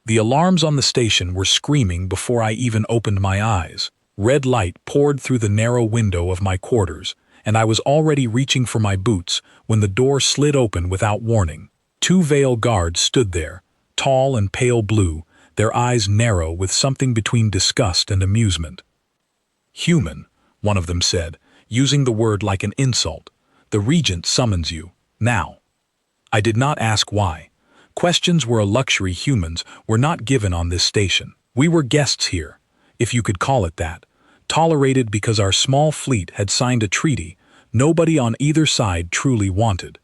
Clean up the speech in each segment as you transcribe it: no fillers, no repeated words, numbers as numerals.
The alarms on the station were screaming before I even opened my eyes. Red light poured through the narrow window of my quarters, and I was already reaching for my boots when the door slid open without warning. Two veiled guards stood there, tall and pale blue, their eyes narrow with something between disgust and amusement. "Human," one of them said, using the word like an insult. "The Regent summons you, now." I did not ask why. Questions were a luxury humans were not given on this station. We were guests here, if you could call it that, tolerated because our small fleet had signed a treaty nobody on either side truly wanted.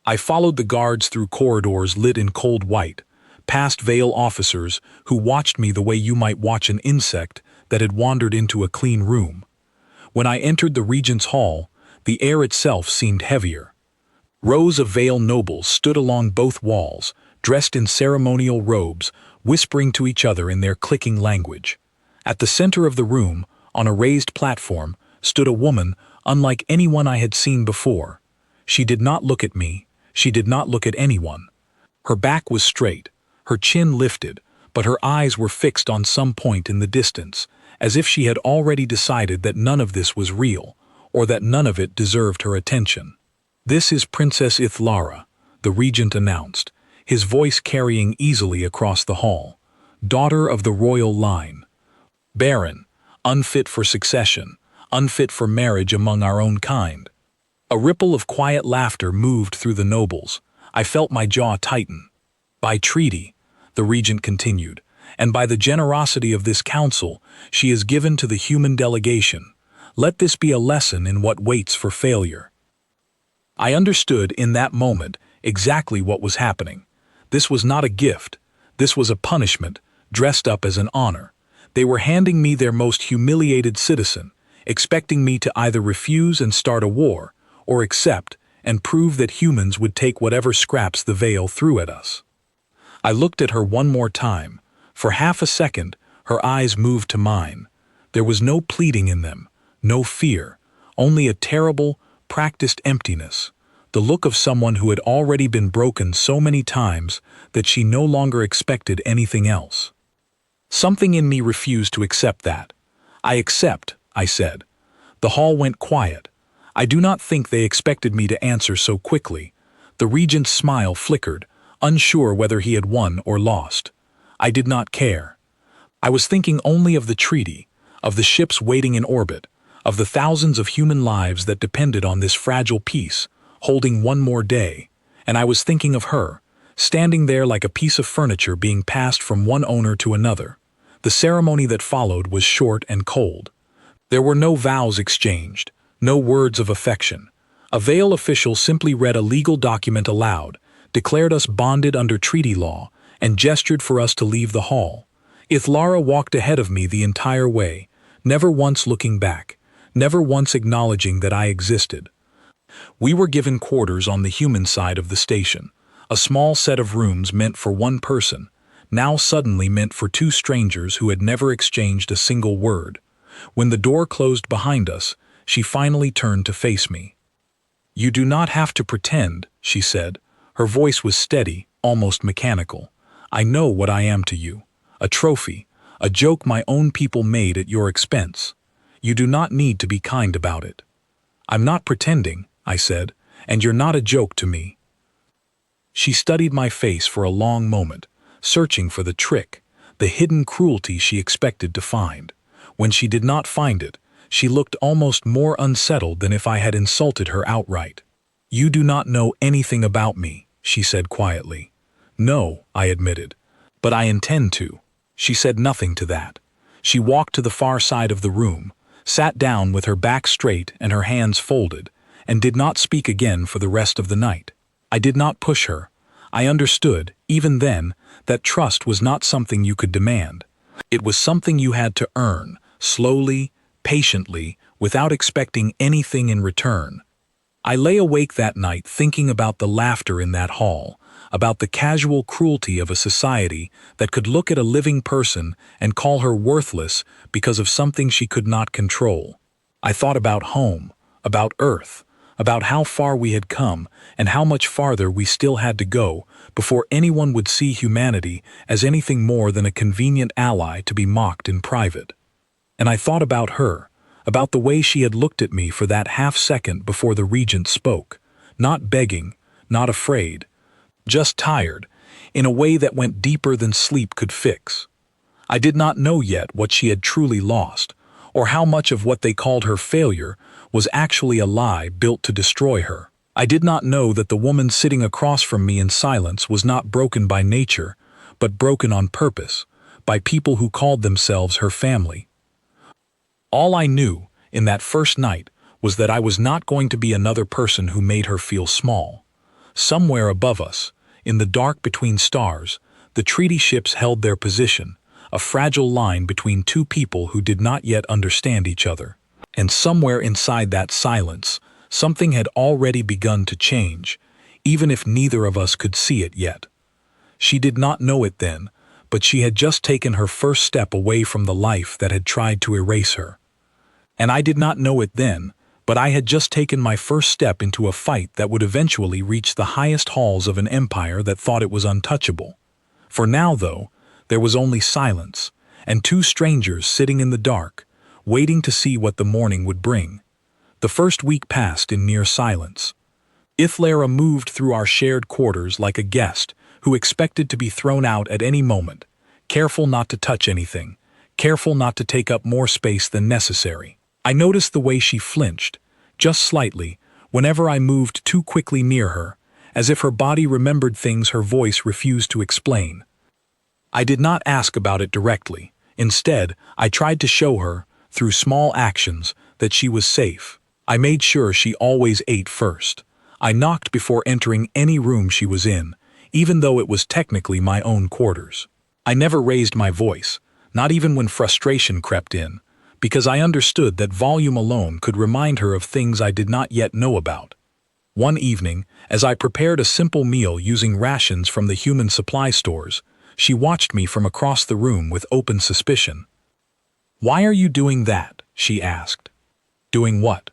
I followed the guards through corridors lit in cold white, past veiled officers who watched me the way you might watch an insect that had wandered into a clean room. When I entered the Regent's Hall, the air itself seemed heavier. Rows of veiled nobles stood along both walls, dressed in ceremonial robes, whispering to each other in their clicking language. At the center of the room, on a raised platform, stood a woman unlike anyone I had seen before. She did not look at me, she did not look at anyone. Her back was straight, her chin lifted, but her eyes were fixed on some point in the distance, as if she had already decided that none of this was real, or that none of it deserved her attention. "This is Princess Ithlara," the regent announced, his voice carrying easily across the hall. "Daughter of the royal line. Barren, unfit for succession, unfit for marriage among our own kind." A ripple of quiet laughter moved through the nobles. I felt my jaw tighten. "By treaty," the regent continued, "and by the generosity of this council, she is given to the human delegation. Let this be a lesson in what waits for failure." I understood in that moment exactly what was happening. This was not a gift. This was a punishment, dressed up as an honor. They were handing me their most humiliated citizen, expecting me to either refuse and start a war, or accept and prove that humans would take whatever scraps the veil threw at us. I looked at her one more time. For half a second, her eyes moved to mine. There was no pleading in them, no fear, only a terrible, practiced emptiness, the look of someone who had already been broken so many times that she no longer expected anything else. Something in me refused to accept that. "I accept," I said. The hall went quiet. I do not think they expected me to answer so quickly. The regent's smile flickered, unsure whether he had won or lost. I did not care. I was thinking only of the treaty, of the ships waiting in orbit, of the thousands of human lives that depended on this fragile peace, holding one more day, and I was thinking of her, standing there like a piece of furniture being passed from one owner to another. The ceremony that followed was short and cold. There were no vows exchanged, no words of affection. A veiled official simply read a legal document aloud, declared us bonded under treaty law, and gestured for us to leave the hall. Ithlara walked ahead of me the entire way, never once looking back, never once acknowledging that I existed. We were given quarters on the human side of the station, a small set of rooms meant for one person, now suddenly meant for two strangers who had never exchanged a single word. When the door closed behind us, she finally turned to face me. "You do not have to pretend," she said. Her voice was steady, almost mechanical. "I know what I am to you. A trophy, a joke my own people made at your expense. You do not need to be kind about it." "I'm not pretending," I said, "and you're not a joke to me." She studied my face for a long moment, searching for the trick, the hidden cruelty she expected to find. When she did not find it, she looked almost more unsettled than if I had insulted her outright. "You do not know anything about me," she said quietly. "No," I admitted, "but I intend to." She said nothing to that. She walked to the far side of the room, sat down with her back straight and her hands folded, and did not speak again for the rest of the night. I did not push her. I understood, even then, that trust was not something you could demand. It was something you had to earn, slowly, patiently, without expecting anything in return. I lay awake that night thinking about the laughter in that hall, about the casual cruelty of a society that could look at a living person and call her worthless because of something she could not control. I thought about home, about Earth, about how far we had come and how much farther we still had to go before anyone would see humanity as anything more than a convenient ally to be mocked in private. And I thought about her, about the way she had looked at me for that half-second before the regent spoke, not begging, not afraid, just tired, in a way that went deeper than sleep could fix. I did not know yet what she had truly lost, or how much of what they called her failure was actually a lie built to destroy her. I did not know that the woman sitting across from me in silence was not broken by nature, but broken on purpose, by people who called themselves her family. All I knew, in that first night, was that I was not going to be another person who made her feel small. Somewhere above us, in the dark between stars, the treaty ships held their position, a fragile line between two people who did not yet understand each other. And somewhere inside that silence, something had already begun to change, even if neither of us could see it yet. She did not know it then, but she had just taken her first step away from the life that had tried to erase her. And I did not know it then, but I had just taken my first step into a fight that would eventually reach the highest halls of an empire that thought it was untouchable. For now, though, there was only silence, and two strangers sitting in the dark, waiting to see what the morning would bring. The first week passed in near silence. Ithlara moved through our shared quarters like a guest who expected to be thrown out at any moment, careful not to touch anything, careful not to take up more space than necessary. I noticed the way she flinched, just slightly, whenever I moved too quickly near her, as if her body remembered things her voice refused to explain. I did not ask about it directly. Instead, I tried to show her, through small actions, that she was safe. I made sure she always ate first. I knocked before entering any room she was in, even though it was technically my own quarters. I never raised my voice, not even when frustration crept in, because I understood that volume alone could remind her of things I did not yet know about. One evening, as I prepared a simple meal using rations from the human supply stores, she watched me from across the room with open suspicion. "Why are you doing that?" she asked. "Doing what?"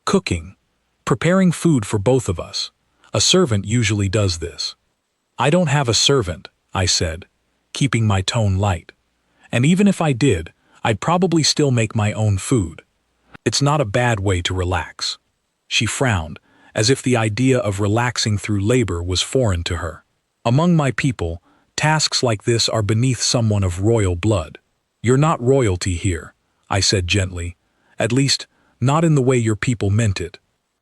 "Cooking. Preparing food for both of us. A servant usually does this." "I don't have a servant," I said, keeping my tone light. "And even if I did, I'd probably still make my own food. It's not a bad way to relax." She frowned, as if the idea of relaxing through labor was foreign to her. "Among my people, tasks like this are beneath someone of royal blood. You're not royalty here," I said gently. "At least, not in the way your people meant it.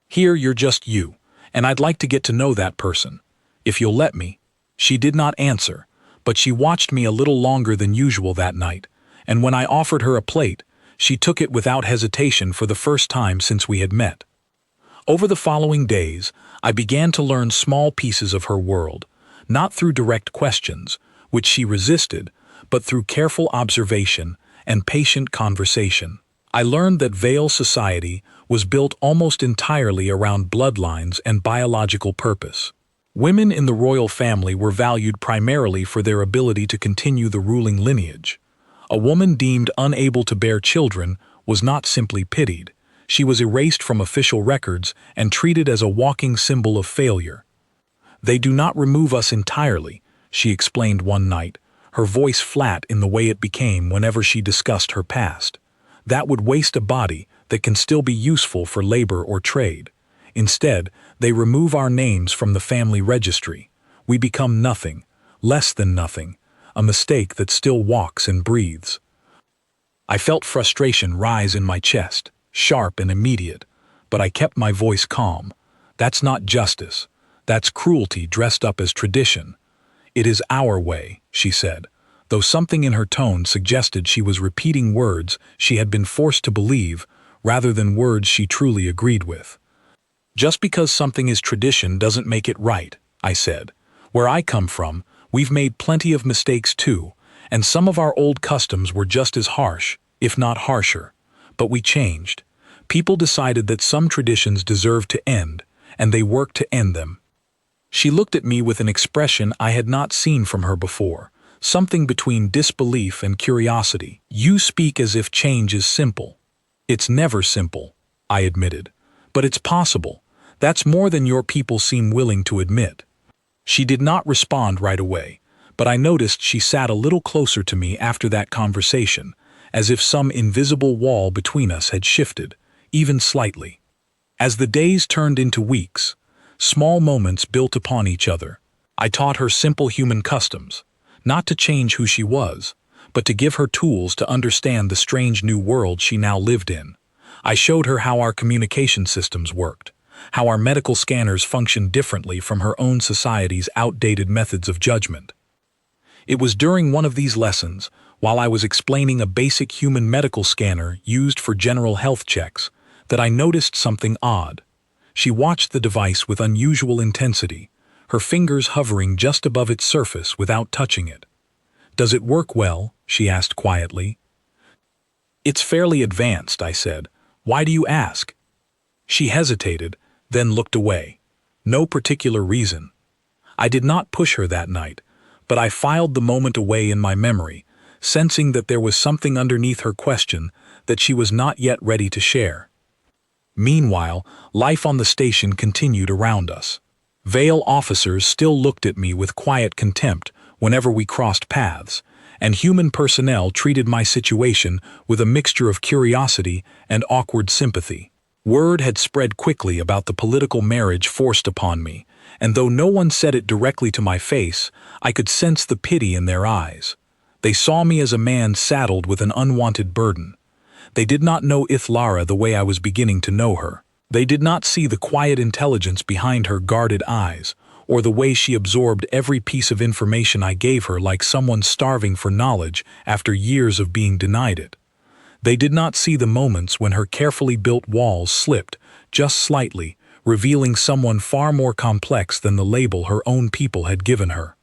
Here you're just you, and I'd like to get to know that person. If you'll let me." She did not answer, but she watched me a little longer than usual that night, and when I offered her a plate, she took it without hesitation for the first time since we had met. Over the following days, I began to learn small pieces of her world, not through direct questions, which she resisted, but through careful observation and patient conversation. I learned that Vale society was built almost entirely around bloodlines and biological purpose. Women in the royal family were valued primarily for their ability to continue the ruling lineage. A woman deemed unable to bear children was not simply pitied. She was erased from official records and treated as a walking symbol of failure. "They do not remove us entirely," she explained one night, her voice flat in the way it became whenever she discussed her past. "That would waste a body that can still be useful for labor or trade. Instead, they remove our names from the family registry. We become nothing, less than nothing, a mistake that still walks and breathes." I felt frustration rise in my chest, sharp and immediate, but I kept my voice calm. "That's not justice. That's cruelty dressed up as tradition." "It is our way," she said, though something in her tone suggested she was repeating words she had been forced to believe rather than words she truly agreed with. "Just because something is tradition doesn't make it right," I said. "Where I come from, we've made plenty of mistakes too, and some of our old customs were just as harsh, if not harsher. But we changed. People decided that some traditions deserved to end, and they worked to end them." She looked at me with an expression I had not seen from her before, something between disbelief and curiosity. "You speak as if change is simple." "It's never simple," I admitted. "But it's possible, That's more than your people seem willing to admit." She did not respond right away, but I noticed she sat a little closer to me after that conversation, as if some invisible wall between us had shifted, even slightly. As the days turned into weeks, small moments built upon each other. I taught her simple human customs, not to change who she was, but to give her tools to understand the strange new world she now lived in. I showed her how our communication systems worked, how our medical scanners functioned differently from her own society's outdated methods of judgment. It was during one of these lessons, while I was explaining a basic human medical scanner used for general health checks, that I noticed something odd. She watched the device with unusual intensity, her fingers hovering just above its surface without touching it. "Does it work well?" she asked quietly. "It's fairly advanced," I said. "Why do you ask?" She hesitated, then looked away. No particular reason. I did not push her that night, but I filed the moment away in my memory, sensing that there was something underneath her question that she was not yet ready to share. Meanwhile, life on the station continued around us. Vale officers still looked at me with quiet contempt whenever we crossed paths, and human personnel treated my situation with a mixture of curiosity and awkward sympathy. Word had spread quickly about the political marriage forced upon me, and though no one said it directly to my face, I could sense the pity in their eyes. They saw me as a man saddled with an unwanted burden. They did not know Ithlara the way I was beginning to know her. They did not see the quiet intelligence behind her guarded eyes, or the way she absorbed every piece of information I gave her like someone starving for knowledge after years of being denied it. They did not see the moments when her carefully built walls slipped, just slightly, revealing someone far more complex than the label her own people had given her.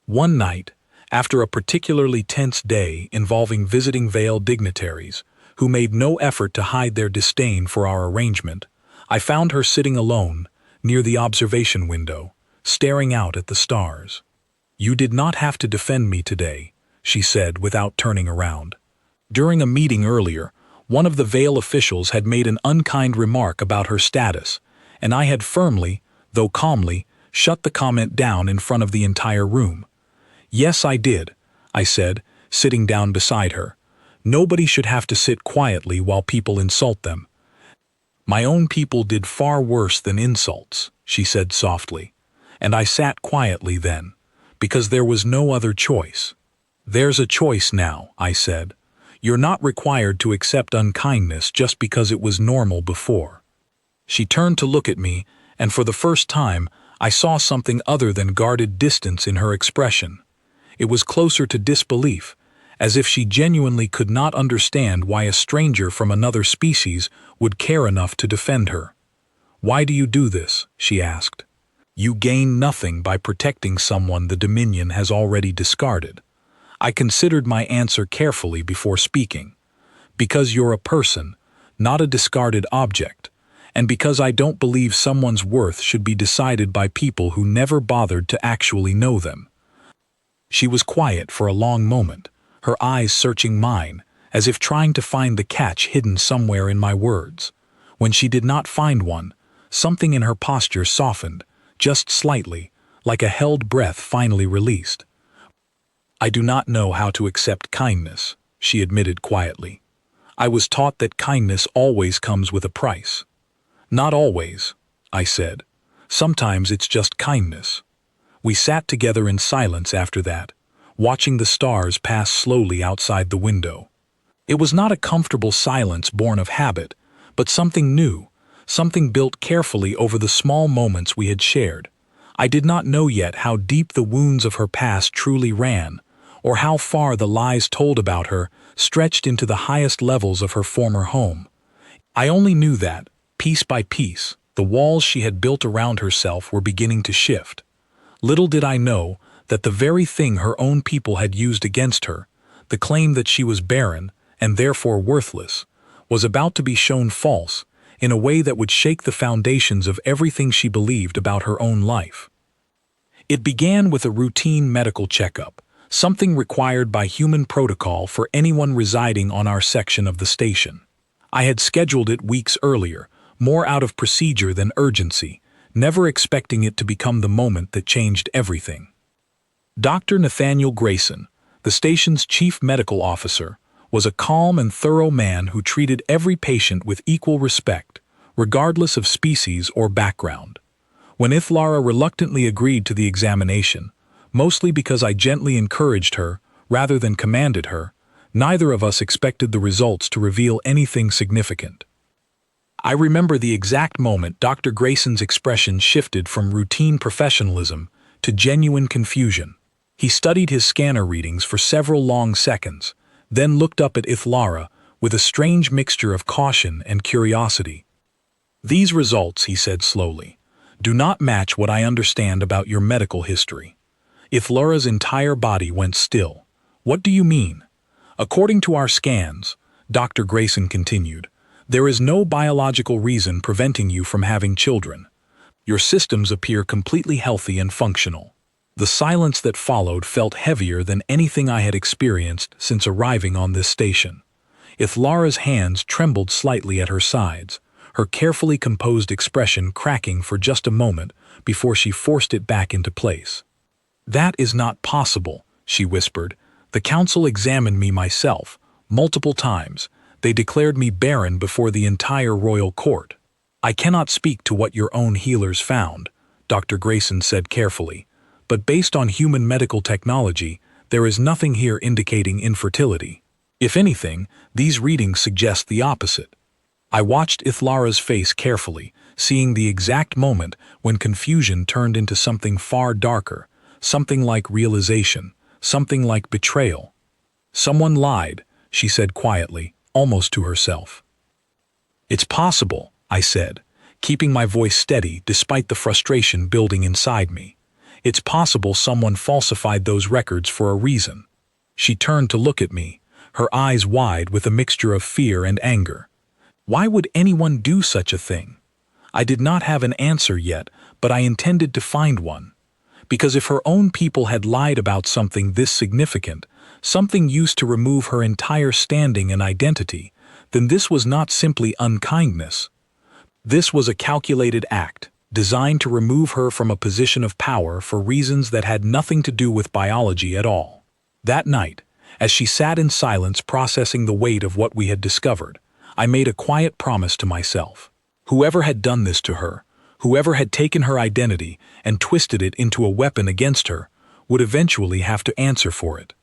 One night, after a particularly tense day involving visiting Vale dignitaries, who made no effort to hide their disdain for our arrangement, I found her sitting alone, near the observation window, staring out at the stars. "You did not have to defend me today," she said without turning around. During a meeting earlier, one of the Vale officials had made an unkind remark about her status, and I had firmly, though calmly, shut the comment down in front of the entire room. "Yes, I did," I said, sitting down beside her. "Nobody should have to sit quietly while people insult them." "My own people did far worse than insults," she said softly, and I sat quietly then, because there was no other choice. "There's a choice now," I said. "You're not required to accept unkindness just because it was normal before." She turned to look at me, and for the first time, I saw something other than guarded distance in her expression. It was closer to disbelief, as if she genuinely could not understand why a stranger from another species would care enough to defend her. "Why do you do this?" she asked. "You gain nothing by protecting someone the Dominion has already discarded." I considered my answer carefully before speaking. "Because you're a person, not a discarded object, and because I don't believe someone's worth should be decided by people who never bothered to actually know them." She was quiet for a long moment, her eyes searching mine, as if trying to find the catch hidden somewhere in my words. When she did not find one, something in her posture softened, just slightly, like a held breath finally released. "I do not know how to accept kindness," she admitted quietly. "I was taught that kindness always comes with a price." "Not always," I said. "Sometimes it's just kindness." We sat together in silence after that, watching the stars pass slowly outside the window. It was not a comfortable silence born of habit, but something new, something built carefully over the small moments we had shared. I did not know yet how deep the wounds of her past truly ran, or how far the lies told about her stretched into the highest levels of her former home. I only knew that, piece by piece, the walls she had built around herself were beginning to shift. Little did I know that the very thing her own people had used against her, the claim that she was barren and therefore worthless, was about to be shown false in a way that would shake the foundations of everything she believed about her own life. It began with a routine medical checkup, something required by human protocol for anyone residing on our section of the station. I had scheduled it weeks earlier, more out of procedure than urgency, never expecting it to become the moment that changed everything. Dr. Nathaniel Grayson, the station's chief medical officer, was a calm and thorough man who treated every patient with equal respect, regardless of species or background. When Ithlara reluctantly agreed to the examination, mostly because I gently encouraged her rather than commanded her, neither of us expected the results to reveal anything significant. I remember the exact moment Dr. Grayson's expression shifted from routine professionalism to genuine confusion. He studied his scanner readings for several long seconds, then looked up at Ithlara with a strange mixture of caution and curiosity. "These results," he said slowly, "do not match what I understand about your medical history." Ithlara's entire body went still. "What do you mean?" "According to our scans," Dr. Grayson continued, "there is no biological reason preventing you from having children. Your systems appear completely healthy and functional." The silence that followed felt heavier than anything I had experienced since arriving on this station. Ithlara's hands trembled slightly at her sides, her carefully composed expression cracking for just a moment before she forced it back into place. "That is not possible," she whispered. "The council examined me myself, multiple times. They declared me barren before the entire royal court." "I cannot speak to what your own healers found," Dr. Grayson said carefully, "but based on human medical technology, there is nothing here indicating infertility. If anything, these readings suggest the opposite." I watched Ithlara's face carefully, seeing the exact moment when confusion turned into something far darker, something like realization, something like betrayal. "Someone lied," she said quietly, almost to herself. "It's possible," I said, keeping my voice steady despite the frustration building inside me. "It's possible someone falsified those records for a reason." She turned to look at me, her eyes wide with a mixture of fear and anger. Why would anyone do such a thing? I did not have an answer yet, but I intended to find one. Because if her own people had lied about something this significant, something used to remove her entire standing and identity, then this was not simply unkindness. This was a calculated act, designed to remove her from a position of power for reasons that had nothing to do with biology at all. That night, as she sat in silence processing the weight of what we had discovered, I made a quiet promise to myself. Whoever had done this to her, whoever had taken her identity and twisted it into a weapon against her, would eventually have to answer for it.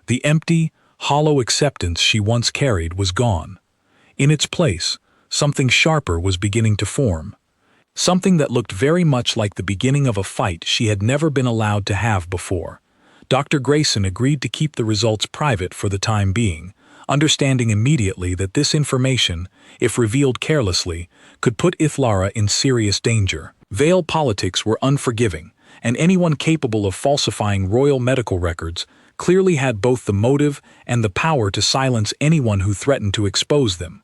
The empty, hollow acceptance she once carried was gone. In its place, something sharper was beginning to form. Something that looked very much like the beginning of a fight she had never been allowed to have before. Dr. Grayson agreed to keep the results private for the time being, understanding immediately that this information, if revealed carelessly, could put Ithlara in serious danger. Veil politics were unforgiving, and anyone capable of falsifying royal medical records clearly had both the motive and the power to silence anyone who threatened to expose them.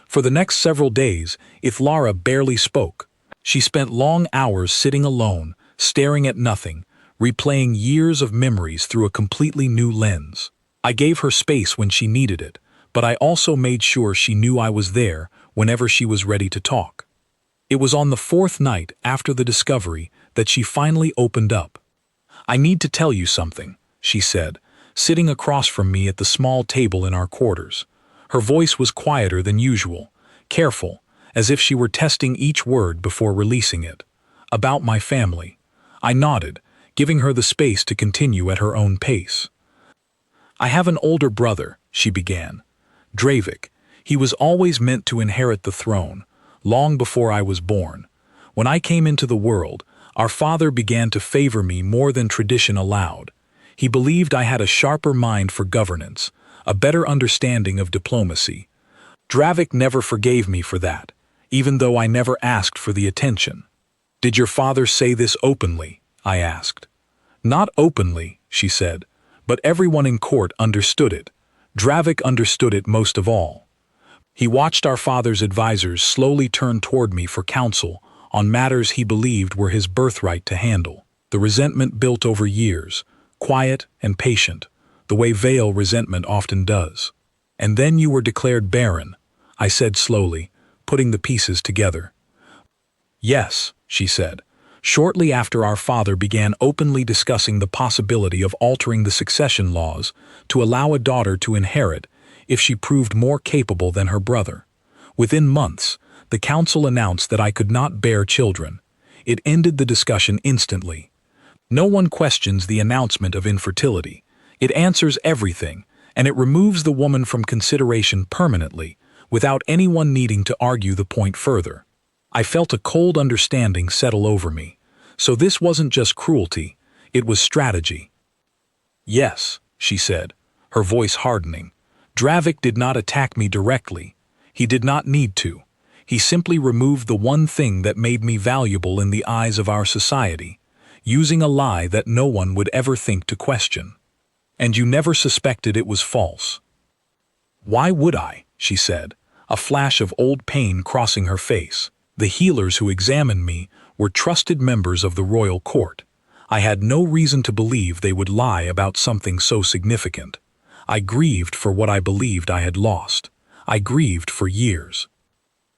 For the next several days, Ithlara barely spoke. She spent long hours sitting alone, staring at nothing, replaying years of memories through a completely new lens. I gave her space when she needed it, but I also made sure she knew I was there whenever she was ready to talk. It was on the fourth night after the discovery that she finally opened up. "I need to tell you something," she said, sitting across from me at the small table in our quarters. Her voice was quieter than usual, careful, as if she were testing each word before releasing it. "About my family." I nodded, giving her the space to continue at her own pace. "I have an older brother," she began. "Dravik. He was always meant to inherit the throne, long before I was born. When I came into the world, our father began to favor me more than tradition allowed. He believed I had a sharper mind for governance, a better understanding of diplomacy. Dravik never forgave me for that, even though I never asked for the attention." "Did your father say this openly?" I asked. "Not openly," she said, "but everyone in court understood it. Dravik understood it most of all. He watched our father's advisors slowly turn toward me for counsel on matters he believed were his birthright to handle. The resentment built over years, quiet and patient, the way veil resentment often does. And then you were declared barren," I said slowly, putting the pieces together. Yes, she said. Shortly after our father began openly discussing the possibility of altering the succession laws to allow a daughter to inherit if she proved more capable than her brother. Within months, the council announced that I could not bear children. It ended the discussion instantly. No one questions the announcement of infertility. It answers everything, and it removes the woman from consideration permanently, without anyone needing to argue the point further. I felt a cold understanding settle over me. So this wasn't just cruelty, it was strategy. Yes, she said, her voice hardening. Dravik did not attack me directly. He did not need to. He simply removed the one thing that made me valuable in the eyes of our society, using a lie that no one would ever think to question. And you never suspected it was false. Why would I? She said, a flash of old pain crossing her face. The healers who examined me were trusted members of the royal court. I had no reason to believe they would lie about something so significant. I grieved for what I believed I had lost. I grieved for years.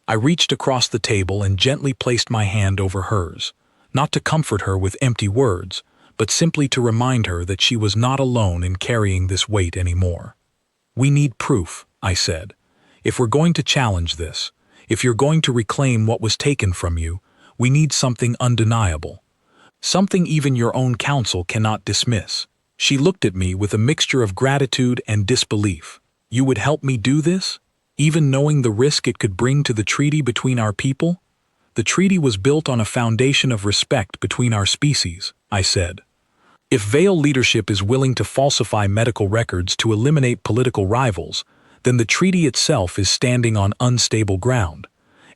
I reached across the table and gently placed my hand over hers, not to comfort her with empty words, but simply to remind her that she was not alone in carrying this weight anymore. We need proof, I said. If we're going to challenge this, if you're going to reclaim what was taken from you, we need something undeniable. Something even your own counsel cannot dismiss. She looked at me with a mixture of gratitude and disbelief. You would help me do this? Even knowing the risk it could bring to the treaty between our people? The treaty was built on a foundation of respect between our species, I said. If Vale leadership is willing to falsify medical records to eliminate political rivals, then the treaty itself is standing on unstable ground.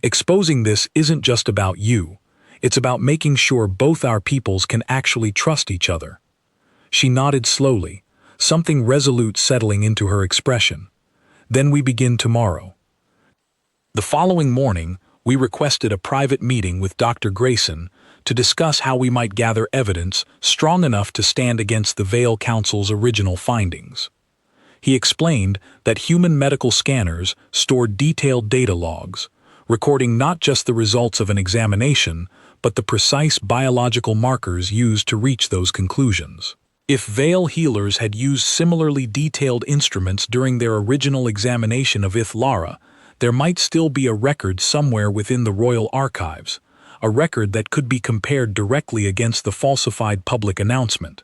Exposing this isn't just about you. It's about making sure both our peoples can actually trust each other. She nodded slowly, something resolute settling into her expression. Then we begin tomorrow. The following morning, we requested a private meeting with Dr. Grayson to discuss how we might gather evidence strong enough to stand against the Vale Council's original findings. He explained that human medical scanners stored detailed data logs, recording not just the results of an examination, but the precise biological markers used to reach those conclusions. If Vale healers had used similarly detailed instruments during their original examination of Ithlara, there might still be a record somewhere within the royal archives, a record that could be compared directly against the falsified public announcement.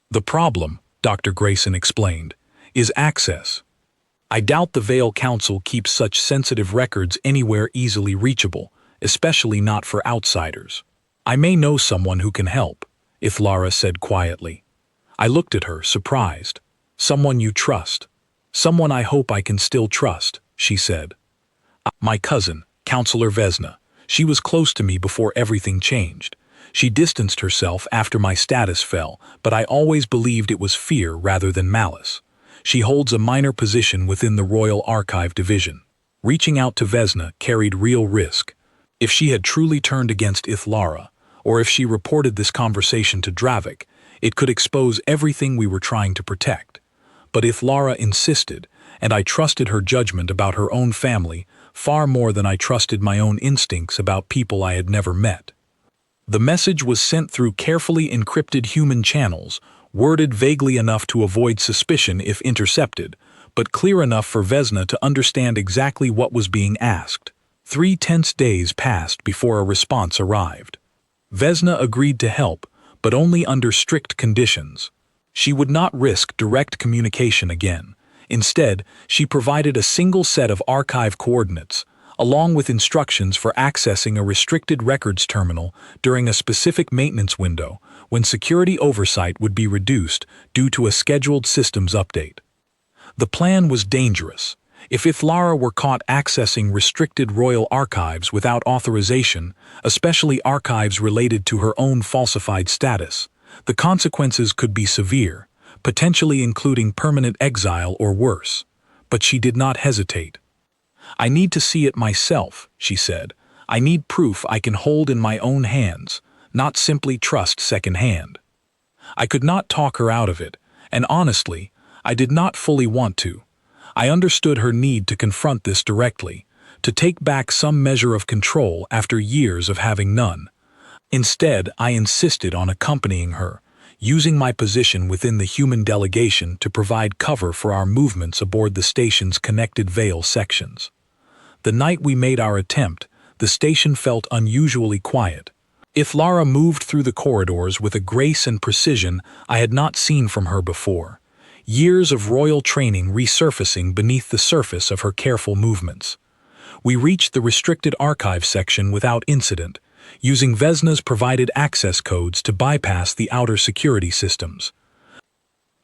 The problem, Dr. Grayson explained, is access. I doubt the Vale Council keeps such sensitive records anywhere easily reachable, especially not for outsiders. I may know someone who can help, Ithlara said quietly. I looked at her, surprised. Someone you trust. Someone I hope I can still trust, she said. My cousin, Counselor Vesna. She was close to me before everything changed. She distanced herself after my status fell, but I always believed it was fear rather than malice. She holds a minor position within the Royal Archive Division. Reaching out to Vesna carried real risk. If she had truly turned against Ithlara, or if she reported this conversation to Dravik, it could expose everything we were trying to protect. But Ithlara insisted, and I trusted her judgment about her own family far more than I trusted my own instincts about people I had never met. The message was sent through carefully encrypted human channels, worded vaguely enough to avoid suspicion if intercepted, but clear enough for Vesna to understand exactly what was being asked. 3 tense days passed before a response arrived. Vesna agreed to help, but only under strict conditions. She would not risk direct communication again. Instead, she provided a single set of archive coordinates, along with instructions for accessing a restricted records terminal during a specific maintenance window when security oversight would be reduced due to a scheduled systems update. The plan was dangerous. If Ithlara were caught accessing restricted royal archives without authorization, especially archives related to her own falsified status, the consequences could be severe, potentially including permanent exile or worse. But she did not hesitate. I need to see it myself, she said. I need proof I can hold in my own hands, not simply trust secondhand. I could not talk her out of it, and honestly, I did not fully want to. I understood her need to confront this directly, to take back some measure of control after years of having none. Instead, I insisted on accompanying her, using my position within the human delegation to provide cover for our movements aboard the station's connected veil sections. The night we made our attempt, the station felt unusually quiet. Ithlara moved through the corridors with a grace and precision I had not seen from her before, years of royal training resurfacing beneath the surface of her careful movements. We reached the restricted archive section without incident, using Vesna's provided access codes to bypass the outer security systems.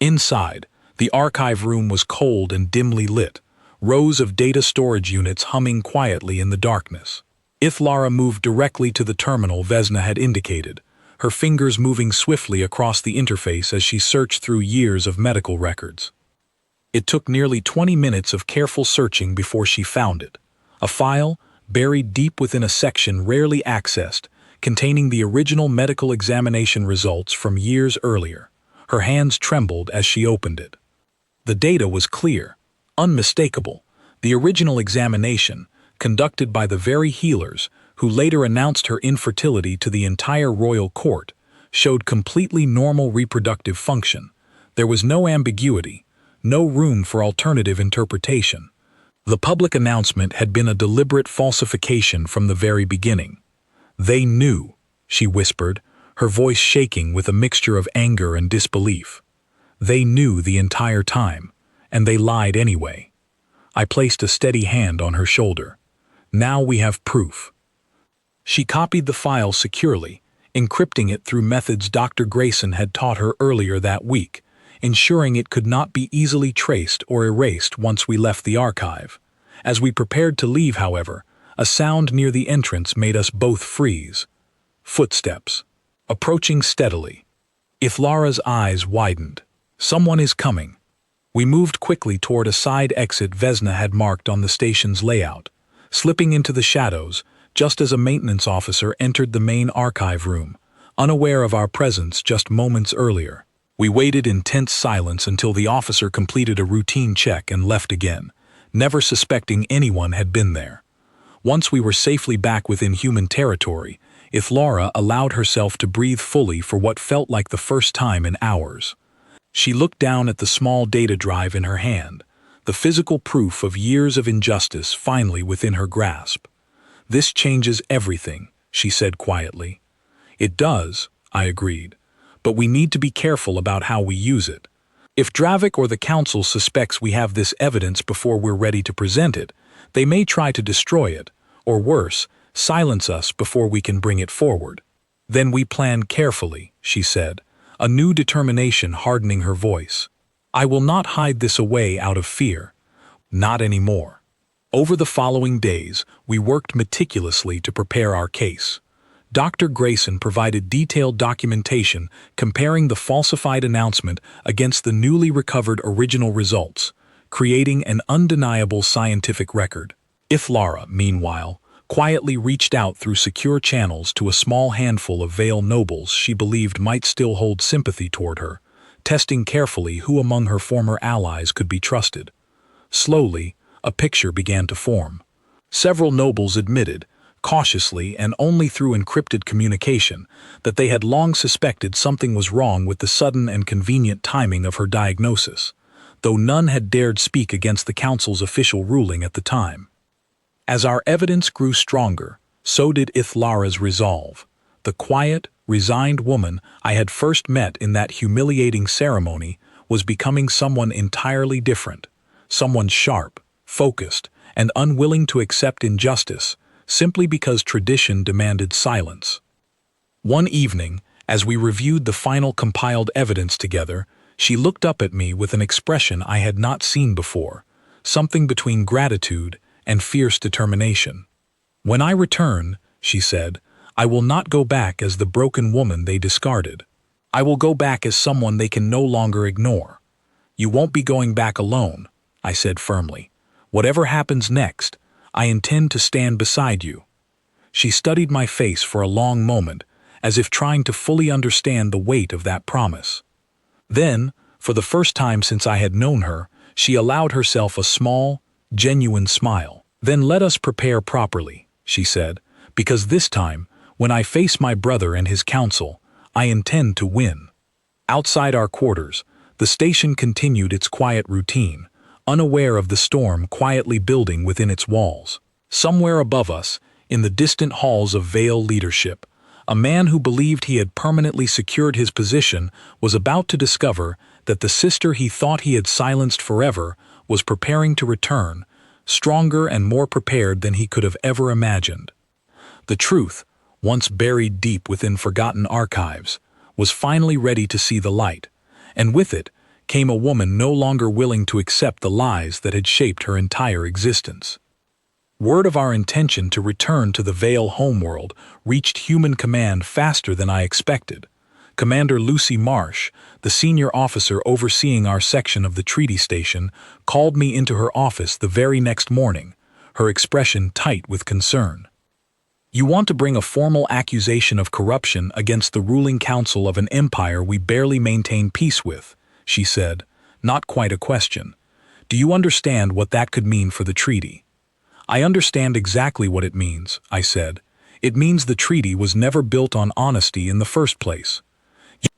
Inside, the archive room was cold and dimly lit, rows of data storage units humming quietly in the darkness. Ithlara moved directly to the terminal Vesna had indicated, her fingers moving swiftly across the interface as she searched through years of medical records. It took nearly 20 minutes of careful searching before she found it, a file buried deep within a section rarely accessed, containing the original medical examination results from years earlier. Her hands trembled as she opened it. The data was clear, unmistakable. The original examination, conducted by the very healers who later announced her infertility to the entire royal court, showed completely normal reproductive function. There was no ambiguity, no room for alternative interpretation. The public announcement had been a deliberate falsification from the very beginning. They knew, she whispered, her voice shaking with a mixture of anger and disbelief. They knew the entire time, and they lied anyway. I placed a steady hand on her shoulder. Now we have proof. She copied the file securely, encrypting it through methods Dr. Grayson had taught her earlier that week, ensuring it could not be easily traced or erased once we left the archive. As we prepared to leave, however, a sound near the entrance made us both freeze. Footsteps. Approaching steadily. Ithlara's eyes widened. Someone is coming. We moved quickly toward a side exit Vesna had marked on the station's layout, slipping into the shadows just as a maintenance officer entered the main archive room, unaware of our presence just moments earlier. We waited in tense silence until the officer completed a routine check and left again, never suspecting anyone had been there. Once we were safely back within human territory, Ithlara allowed herself to breathe fully for what felt like the first time in hours. She looked down at the small data drive in her hand, the physical proof of years of injustice finally within her grasp. "This changes everything," she said quietly. "It does," I agreed, "but we need to be careful about how we use it. If Dravik or the Council suspects we have this evidence before we're ready to present it, they may try to destroy it, or worse, silence us before we can bring it forward. Then we plan carefully," she said, a new determination hardening her voice. "I will not hide this away out of fear. Not anymore." Over the following days, we worked meticulously to prepare our case. Dr. Grayson provided detailed documentation comparing the falsified announcement against the newly recovered original results, creating an undeniable scientific record. Ithlara, meanwhile, quietly reached out through secure channels to a small handful of Vale nobles she believed might still hold sympathy toward her, testing carefully who among her former allies could be trusted. Slowly, a picture began to form. Several nobles admitted, cautiously and only through encrypted communication, that they had long suspected something was wrong with the sudden and convenient timing of her diagnosis, though none had dared speak against the Council's official ruling at the time. As our evidence grew stronger, so did Ithlara's resolve. The quiet, resigned woman I had first met in that humiliating ceremony was becoming someone entirely different, someone sharp, focused, and unwilling to accept injustice, simply because tradition demanded silence. One evening, as we reviewed the final compiled evidence together, she looked up at me with an expression I had not seen before, something between gratitude and fierce determination. "When I return," she said, "I will not go back as the broken woman they discarded. I will go back as someone they can no longer ignore." "You won't be going back alone," I said firmly. "Whatever happens next, I intend to stand beside you." She studied my face for a long moment, as if trying to fully understand the weight of that promise. Then, for the first time since I had known her, she allowed herself a small, genuine smile. "Then let us prepare properly," she said, "because this time, when I face my brother and his council, I intend to win." Outside our quarters, the station continued its quiet routine, unaware of the storm quietly building within its walls. Somewhere above us, in the distant halls of Vale leadership, a man who believed he had permanently secured his position was about to discover that the sister he thought he had silenced forever was preparing to return, stronger and more prepared than he could have ever imagined. The truth, once buried deep within forgotten archives, was finally ready to see the light, and with it came a woman no longer willing to accept the lies that had shaped her entire existence. Word of our intention to return to the Vale homeworld reached Human Command faster than I expected. Commander Lucy Marsh, the senior officer overseeing our section of the treaty station, called me into her office the very next morning, her expression tight with concern. "You want to bring a formal accusation of corruption against the ruling council of an empire we barely maintain peace with," she said, not quite a question. "Do you understand what that could mean for the treaty?" "I understand exactly what it means," I said. "It means the treaty was never built on honesty in the first place.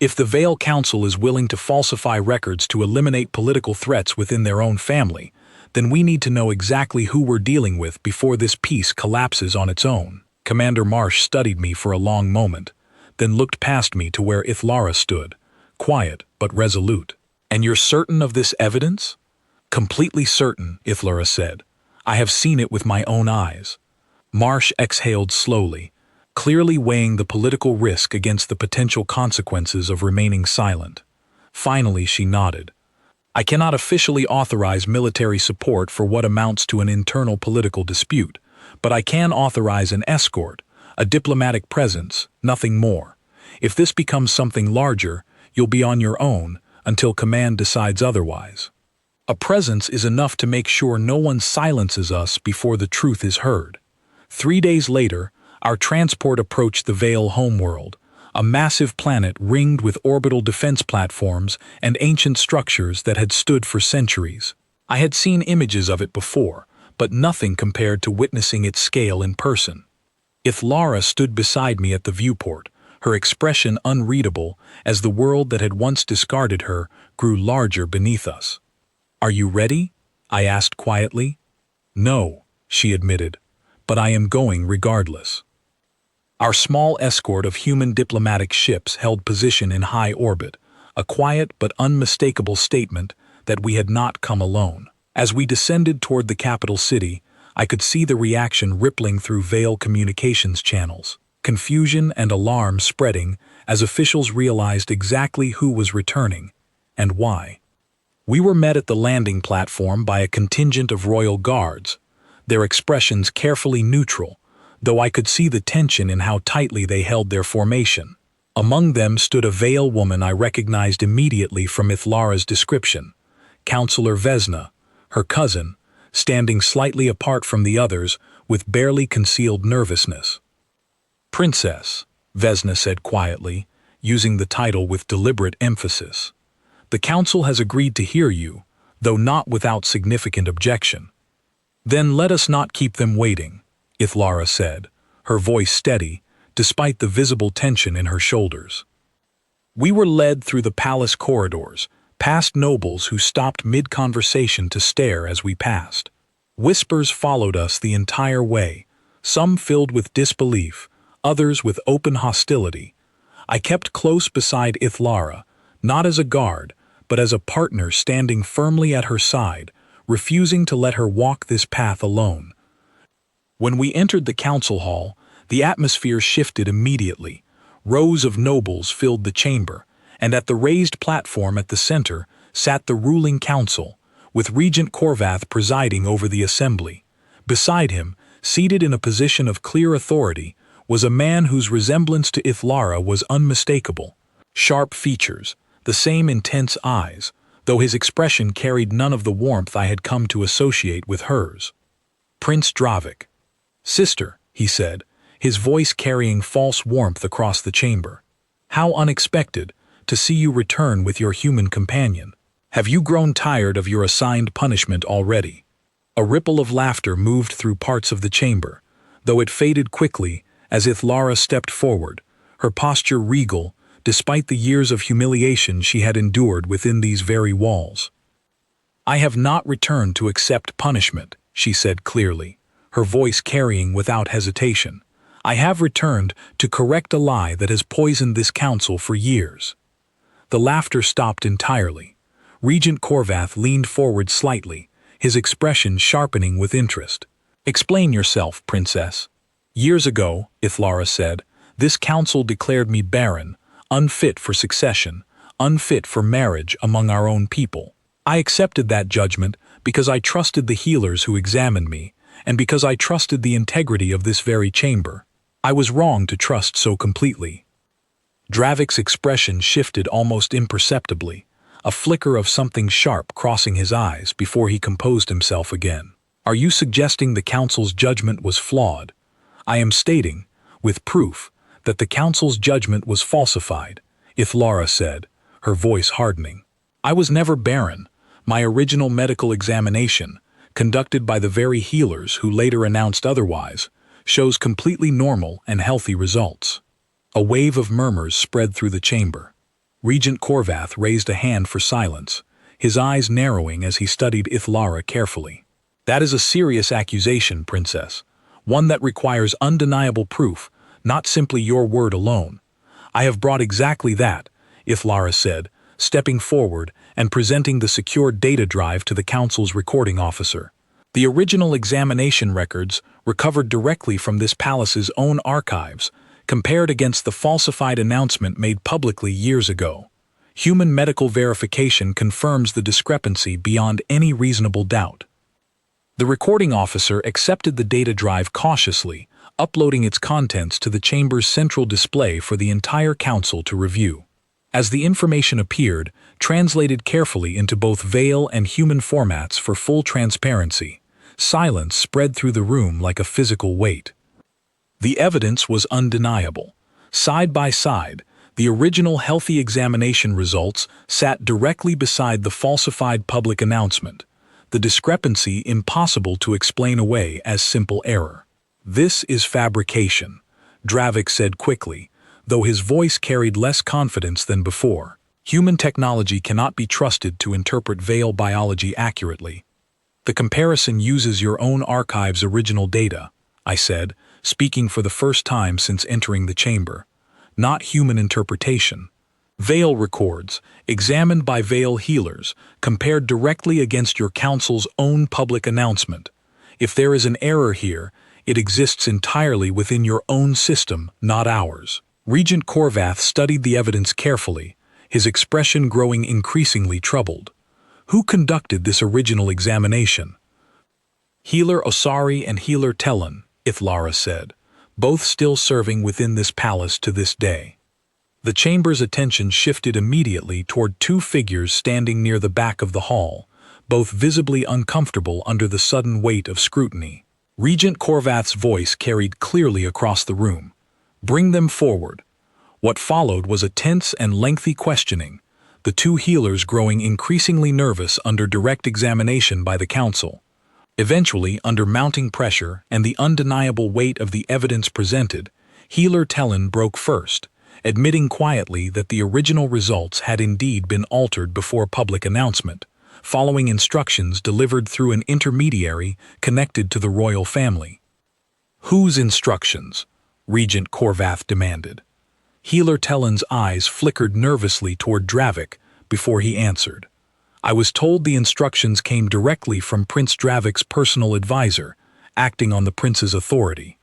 If the Vale Council is willing to falsify records to eliminate political threats within their own family, then we need to know exactly who we're dealing with before this peace collapses on its own." Commander Marsh studied me for a long moment, then looked past me to where Ithlara stood, quiet but resolute. "And you're certain of this evidence?" "Completely certain," Ithlara said. "I have seen it with my own eyes." Marsh exhaled slowly, clearly weighing the political risk against the potential consequences of remaining silent. Finally, she nodded. "I cannot officially authorize military support for what amounts to an internal political dispute, but I can authorize an escort, a diplomatic presence, nothing more. If this becomes something larger, you'll be on your own until command decides otherwise. A presence is enough to make sure no one silences us before the truth is heard." 3 days later, our transport approached the Vale homeworld, a massive planet ringed with orbital defense platforms and ancient structures that had stood for centuries. I had seen images of it before, but nothing compared to witnessing its scale in person. Ithlara stood beside me at the viewport, her expression unreadable as the world that had once discarded her grew larger beneath us. "Are you ready?" I asked quietly. "No," she admitted, "but I am going regardless." Our small escort of human diplomatic ships held position in high orbit, a quiet but unmistakable statement that we had not come alone. As we descended toward the capital city, I could see the reaction rippling through Vale communications channels, confusion and alarm spreading as officials realized exactly who was returning and why. We were met at the landing platform by a contingent of royal guards, their expressions carefully neutral, though I could see the tension in how tightly they held their formation. Among them stood a Vale woman I recognized immediately from Ithlara's description, Counselor Vesna, her cousin, standing slightly apart from the others with barely concealed nervousness. "Princess," Vesna said quietly, using the title with deliberate emphasis. "The council has agreed to hear you, though not without significant objection." "Then let us not keep them waiting," Ithlara said, her voice steady, despite the visible tension in her shoulders. We were led through the palace corridors, past nobles who stopped mid-conversation to stare as we passed. Whispers followed us the entire way, some filled with disbelief, others with open hostility. I kept close beside Ithlara, not as a guard, but as a partner standing firmly at her side, refusing to let her walk this path alone. When we entered the council hall, the atmosphere shifted immediately. Rows of nobles filled the chamber, and at the raised platform at the center sat the ruling council, with Regent Korvath presiding over the assembly. Beside him, seated in a position of clear authority, was a man whose resemblance to Ithlara was unmistakable. Sharp features, the same intense eyes, though his expression carried none of the warmth I had come to associate with hers. "Prince Dravik." "Sister," he said, his voice carrying false warmth across the chamber. "How unexpected to see you return with your human companion. Have you grown tired of your assigned punishment already?" A ripple of laughter moved through parts of the chamber, though it faded quickly as Ithlara stepped forward, her posture regal, despite the years of humiliation she had endured within these very walls. "I have not returned to accept punishment," she said clearly, her voice carrying without hesitation. "I have returned to correct a lie that has poisoned this council for years." The laughter stopped entirely. Regent Corvath leaned forward slightly, his expression sharpening with interest. "Explain yourself, Princess." "Years ago," Ithlara said, "this council declared me barren, unfit for succession, unfit for marriage among our own people. I accepted that judgment because I trusted the healers who examined me, and because I trusted the integrity of this very chamber. I was wrong to trust so completely." Dravik's expression shifted almost imperceptibly, a flicker of something sharp crossing his eyes before he composed himself again. "Are you suggesting the council's judgment was flawed?" "I am stating, with proof, that the council's judgment was falsified," Ithlara said, her voice hardening. "I was never barren. My original medical examination, conducted by the very healers who later announced otherwise, shows completely normal and healthy results." A wave of murmurs spread through the chamber. Regent Corvath raised a hand for silence, his eyes narrowing as he studied Ithlara carefully. "That is a serious accusation, Princess, one that requires undeniable proof, not simply your word alone." "I have brought exactly that," Ithlara said, stepping forward and presenting the secured data drive to the council's recording officer. "The original examination records, recovered directly from this palace's own archives, compared against the falsified announcement made publicly years ago. Human medical verification confirms the discrepancy beyond any reasonable doubt." The recording officer accepted the data drive cautiously, uploading its contents to the chamber's central display for the entire council to review. As the information appeared, translated carefully into both Veil and human formats for full transparency, silence spread through the room like a physical weight. The evidence was undeniable. Side by side, the original healthy examination results sat directly beside the falsified public announcement, the discrepancy impossible to explain away as simple error. "This is fabrication," Dravik said quickly, though his voice carried less confidence than before. "Human technology cannot be trusted to interpret Veil biology accurately." "The comparison uses your own archive's original data," I said, speaking for the first time since entering the chamber. "Not human interpretation. Veil records, examined by Veil healers, compared directly against your council's own public announcement. If there is an error here, it exists entirely within your own system, not ours." Regent Corvath studied the evidence carefully, his expression growing increasingly troubled. "Who conducted this original examination?" "Healer Osari and Healer Tellan," Ithlara said, "both still serving within this palace to this day." The chamber's attention shifted immediately toward two figures standing near the back of the hall, both visibly uncomfortable under the sudden weight of scrutiny. Regent Corvath's voice carried clearly across the room. "Bring them forward." What followed was a tense and lengthy questioning, the two healers growing increasingly nervous under direct examination by the council. Eventually, under mounting pressure and the undeniable weight of the evidence presented, Healer Tellan broke first, admitting quietly that the original results had indeed been altered before public announcement, following instructions delivered through an intermediary connected to the royal family. "Whose instructions?" Regent Corvath demanded. Healer Tellan's eyes flickered nervously toward Dravik before he answered. "I was told the instructions came directly from Prince Dravik's personal advisor, acting on the prince's authority."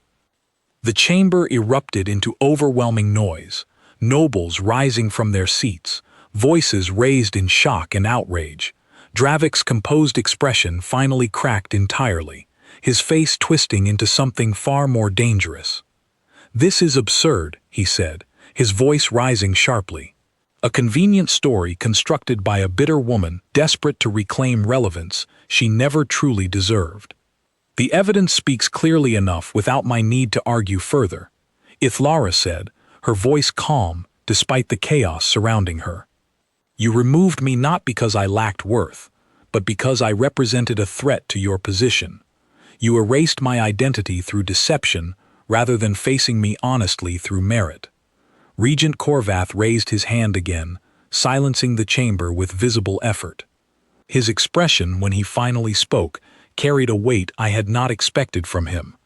The chamber erupted into overwhelming noise, nobles rising from their seats, voices raised in shock and outrage. Dravik's composed expression finally cracked entirely, his face twisting into something far more dangerous. "This is absurd," he said, his voice rising sharply. "A convenient story constructed by a bitter woman desperate to reclaim relevance she never truly deserved. The evidence speaks clearly enough without my need to argue further," Ithlara said, her voice calm despite the chaos surrounding her. "You removed me not because I lacked worth, but because I represented a threat to your position. You erased my identity through deception rather than facing me honestly through merit. Regent Corvath raised his hand again, silencing the chamber with visible effort. His expression when he finally spoke carried a weight I had not expected from him.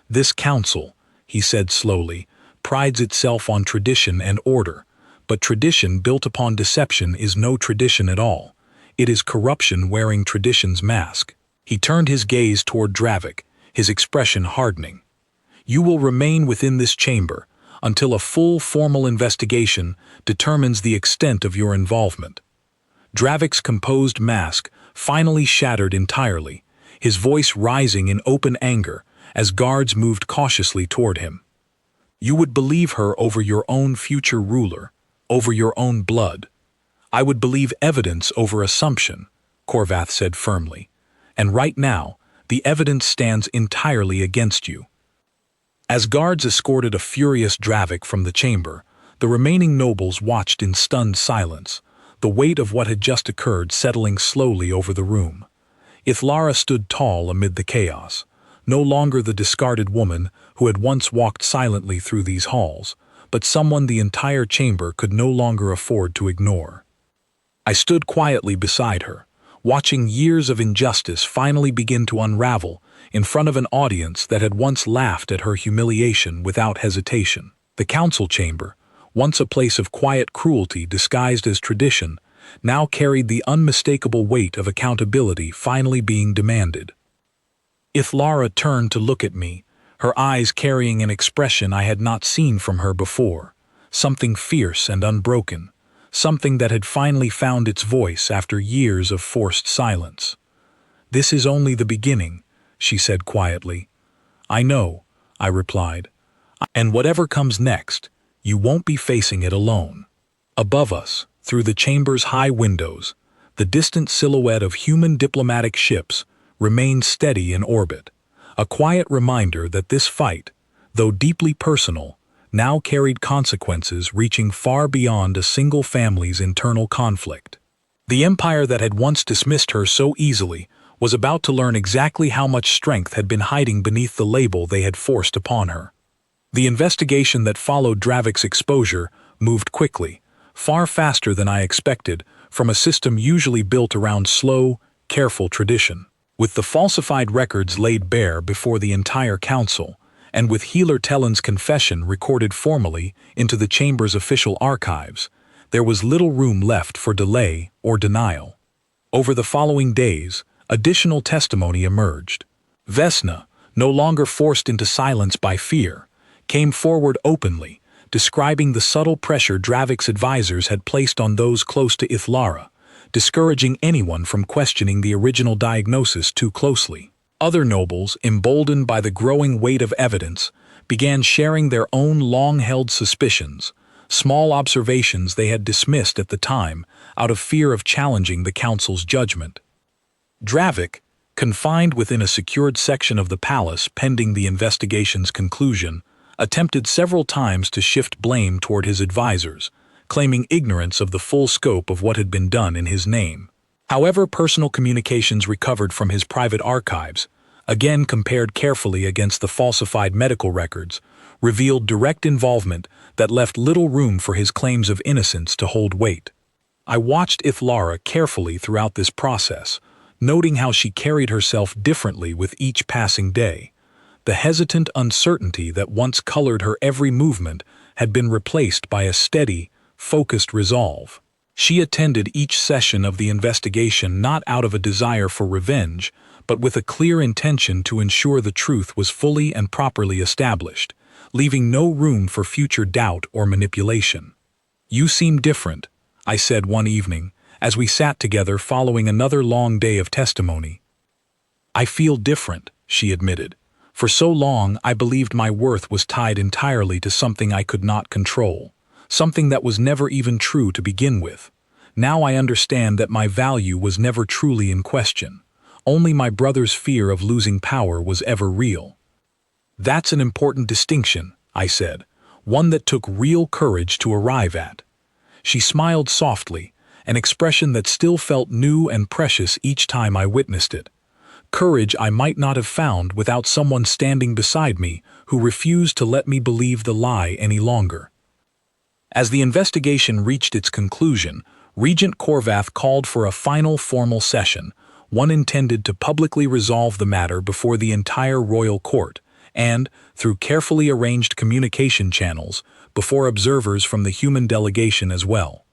This council, he said slowly, prides itself on tradition and order, but tradition built upon deception is no tradition at all. It is corruption wearing tradition's mask. He turned his gaze toward Dravik, his expression hardening. You will remain within this chamber until a full formal investigation determines the extent of your involvement. Dravik's composed mask finally shattered entirely, his voice rising in open anger as guards moved cautiously toward him. You would believe her over your own future ruler, over your own blood. I would believe evidence over assumption, Corvath said firmly, and right now, the evidence stands entirely against you. As guards escorted a furious Dravik from the chamber, the remaining nobles watched in stunned silence, the weight of what had just occurred settling slowly over the room. Ithlara stood tall amid the chaos, no longer the discarded woman who had once walked silently through these halls, but someone the entire chamber could no longer afford to ignore. I stood quietly beside her, watching years of injustice finally begin to unravel in front of an audience that had once laughed at her humiliation without hesitation. The council chamber, once a place of quiet cruelty disguised as tradition, now carried the unmistakable weight of accountability finally being demanded. Ithlara turned to look at me, her eyes carrying an expression I had not seen from her before, something fierce and unbroken, something that had finally found its voice after years of forced silence. This is only the beginning, she said quietly. I know, I replied, and whatever comes next, you won't be facing it alone. Above us, through the chamber's high windows, the distant silhouette of human diplomatic ships remained steady in orbit, a quiet reminder that this fight, though deeply personal, now carried consequences reaching far beyond a single family's internal conflict. The empire that had once dismissed her so easily was about to learn exactly how much strength had been hiding beneath the label they had forced upon her. The investigation that followed Dravik's exposure moved quickly, far faster than I expected from a system usually built around slow, careful tradition. With the falsified records laid bare before the entire council, and with Healer Tellen's confession recorded formally into the chamber's official archives, there was little room left for delay or denial. Over the following days, additional testimony emerged. Vesna, no longer forced into silence by fear, came forward openly, describing the subtle pressure Dravik's advisors had placed on those close to Ithlara, discouraging anyone from questioning the original diagnosis too closely. Other nobles, emboldened by the growing weight of evidence, began sharing their own long-held suspicions, small observations they had dismissed at the time out of fear of challenging the council's judgment. Dravik, confined within a secured section of the palace pending the investigation's conclusion, attempted several times to shift blame toward his advisors, claiming ignorance of the full scope of what had been done in his name. However, personal communications recovered from his private archives, again compared carefully against the falsified medical records, revealed direct involvement that left little room for his claims of innocence to hold weight. I watched Ithlara carefully throughout this process, noting how she carried herself differently with each passing day. The hesitant uncertainty that once colored her every movement had been replaced by a steady, focused resolve. She attended each session of the investigation not out of a desire for revenge, but with a clear intention to ensure the truth was fully and properly established, leaving no room for future doubt or manipulation. You seem different, I said one evening, as we sat together following another long day of testimony. I feel different, she admitted. For so long I believed my worth was tied entirely to something I could not control, something that was never even true to begin with. Now I understand that my value was never truly in question. Only my brother's fear of losing power was ever real. That's an important distinction, I said, one that took real courage to arrive at. She smiled softly, an expression that still felt new and precious each time I witnessed it. Courage I might not have found without someone standing beside me who refused to let me believe the lie any longer. As the investigation reached its conclusion, Regent Corvath called for a final formal session, one intended to publicly resolve the matter before the entire royal court, and, through carefully arranged communication channels, before observers from the human delegation as well.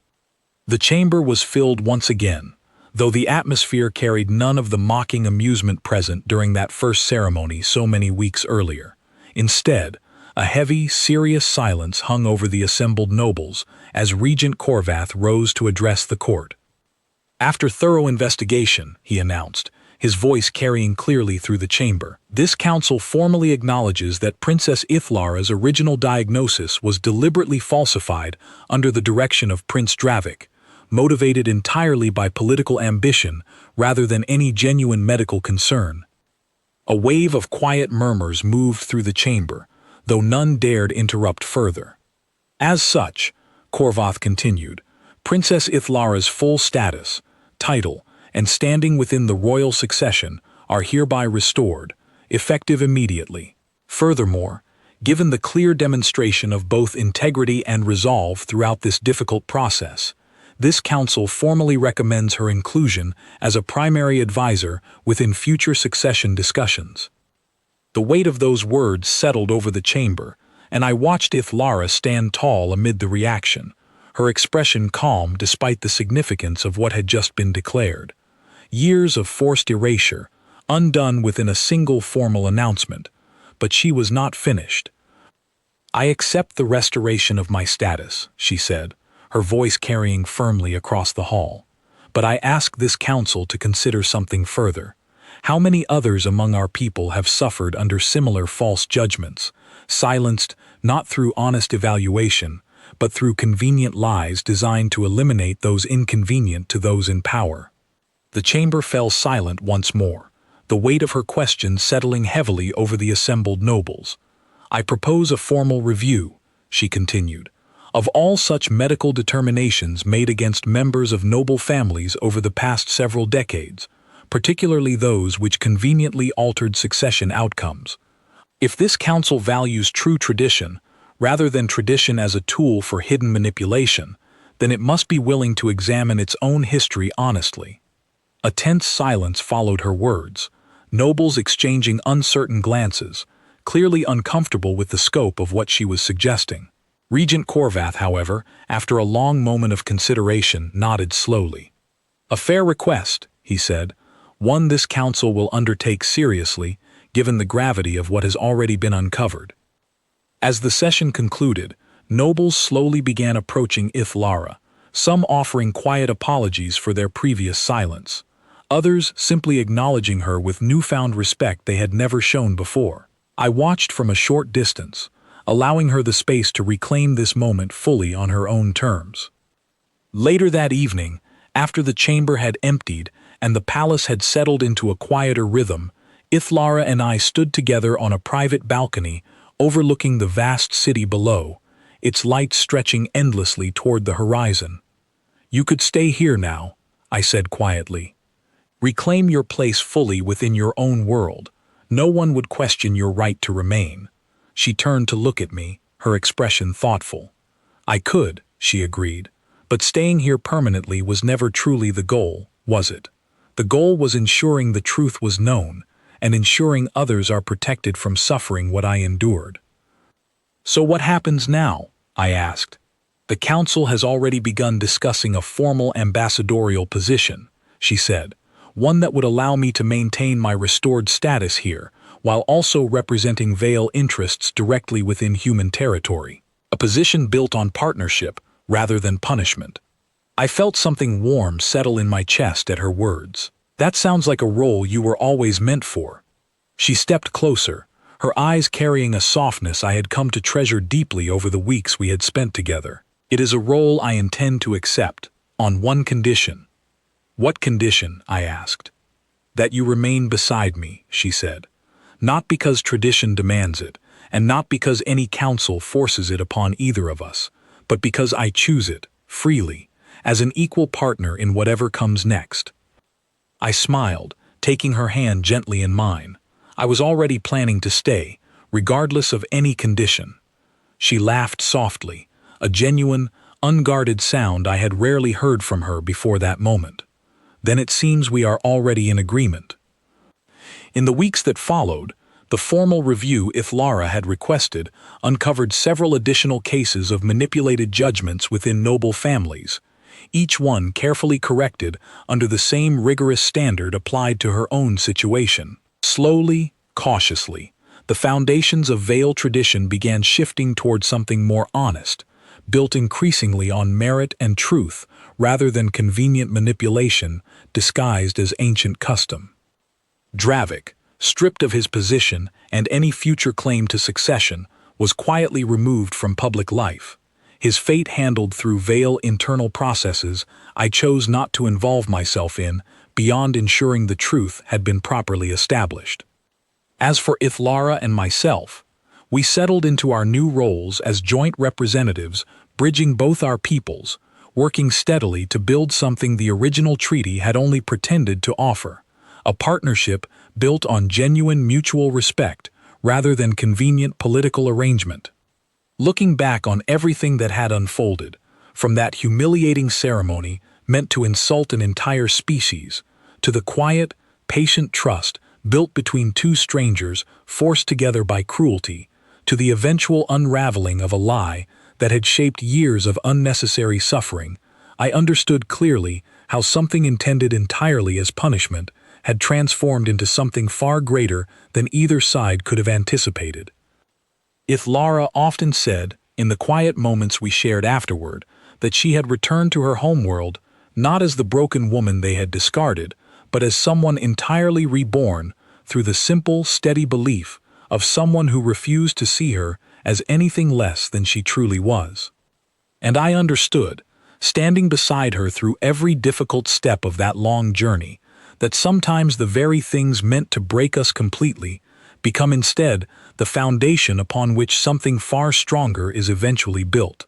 The chamber was filled once again, though the atmosphere carried none of the mocking amusement present during that first ceremony so many weeks earlier. Instead, a heavy, serious silence hung over the assembled nobles as Regent Corvath rose to address the court. After thorough investigation, he announced, his voice carrying clearly through the chamber, this council formally acknowledges that Princess Ithlara's original diagnosis was deliberately falsified under the direction of Prince Dravik, motivated entirely by political ambition rather than any genuine medical concern. A wave of quiet murmurs moved through the chamber, though none dared interrupt further. As such, Corvath continued, Princess Ithlara's full status, title, and standing within the royal succession are hereby restored, effective immediately. Furthermore, given the clear demonstration of both integrity and resolve throughout this difficult process, this council formally recommends her inclusion as a primary advisor within future succession discussions. The weight of those words settled over the chamber, and I watched Ithlara stand tall amid the reaction, her expression calm despite the significance of what had just been declared. Years of forced erasure, undone within a single formal announcement, but she was not finished. I accept the restoration of my status, she said, her voice carrying firmly across the hall. But I ask this council to consider something further. How many others among our people have suffered under similar false judgments, silenced not through honest evaluation, but through convenient lies designed to eliminate those inconvenient to those in power? The chamber fell silent once more, the weight of her question settling heavily over the assembled nobles. I propose a formal review, she continued, of all such medical determinations made against members of noble families over the past several decades, particularly those which conveniently altered succession outcomes. If this council values true tradition, rather than tradition as a tool for hidden manipulation, then it must be willing to examine its own history honestly. A tense silence followed her words, nobles exchanging uncertain glances, clearly uncomfortable with the scope of what she was suggesting. Regent Corvath, however, after a long moment of consideration, nodded slowly. A fair request, he said, one this council will undertake seriously, given the gravity of what has already been uncovered. As the session concluded, nobles slowly began approaching Ithlara, some offering quiet apologies for their previous silence, others simply acknowledging her with newfound respect they had never shown before. I watched from a short distance, allowing her the space to reclaim this moment fully on her own terms. Later that evening, after the chamber had emptied and the palace had settled into a quieter rhythm, Ithlara and I stood together on a private balcony overlooking the vast city below, its lights stretching endlessly toward the horizon. You could stay here now, I said quietly. Reclaim your place fully within your own world. No one would question your right to remain. She turned to look at me, her expression thoughtful. I could, she agreed, but staying here permanently was never truly the goal, was it? The goal was ensuring the truth was known, and ensuring others are protected from suffering what I endured. So what happens now? I asked. The council has already begun discussing a formal ambassadorial position, she said, one that would allow me to maintain my restored status here, while also representing Vale interests directly within human territory, a position built on partnership rather than punishment. I felt something warm settle in my chest at her words. That sounds like a role you were always meant for. She stepped closer, her eyes carrying a softness I had come to treasure deeply over the weeks we had spent together. It is a role I intend to accept, on one condition. What condition? I asked. That you remain beside me, she said. Not because tradition demands it, and not because any council forces it upon either of us, but because I choose it, freely, as an equal partner in whatever comes next. I smiled, taking her hand gently in mine. I was already planning to stay, regardless of any condition. She laughed softly, a genuine, unguarded sound I had rarely heard from her before that moment. Then it seems we are already in agreement. In the weeks that followed, the formal review Ithlara had requested uncovered several additional cases of manipulated judgments within noble families, each one carefully corrected under the same rigorous standard applied to her own situation. Slowly, cautiously, the foundations of Vale tradition began shifting toward something more honest, built increasingly on merit and truth rather than convenient manipulation disguised as ancient custom. Dravik, stripped of his position and any future claim to succession, was quietly removed from public life. His fate handled through Vale internal processes I chose not to involve myself in, beyond ensuring the truth had been properly established. As for Ithlara and myself, we settled into our new roles as joint representatives, bridging both our peoples, working steadily to build something the original treaty had only pretended to offer, a partnership built on genuine mutual respect rather than convenient political arrangement. Looking back on everything that had unfolded, from that humiliating ceremony meant to insult an entire species, to the quiet, patient trust built between two strangers forced together by cruelty, to the eventual unraveling of a lie that had shaped years of unnecessary suffering, I understood clearly how something intended entirely as punishment had transformed into something far greater than either side could have anticipated. Ithlara often said, in the quiet moments we shared afterward, that she had returned to her homeworld not as the broken woman they had discarded, but as someone entirely reborn through the simple, steady belief of someone who refused to see her as anything less than she truly was. And I understood, standing beside her through every difficult step of that long journey, that sometimes the very things meant to break us completely become instead the foundation upon which something far stronger is eventually built.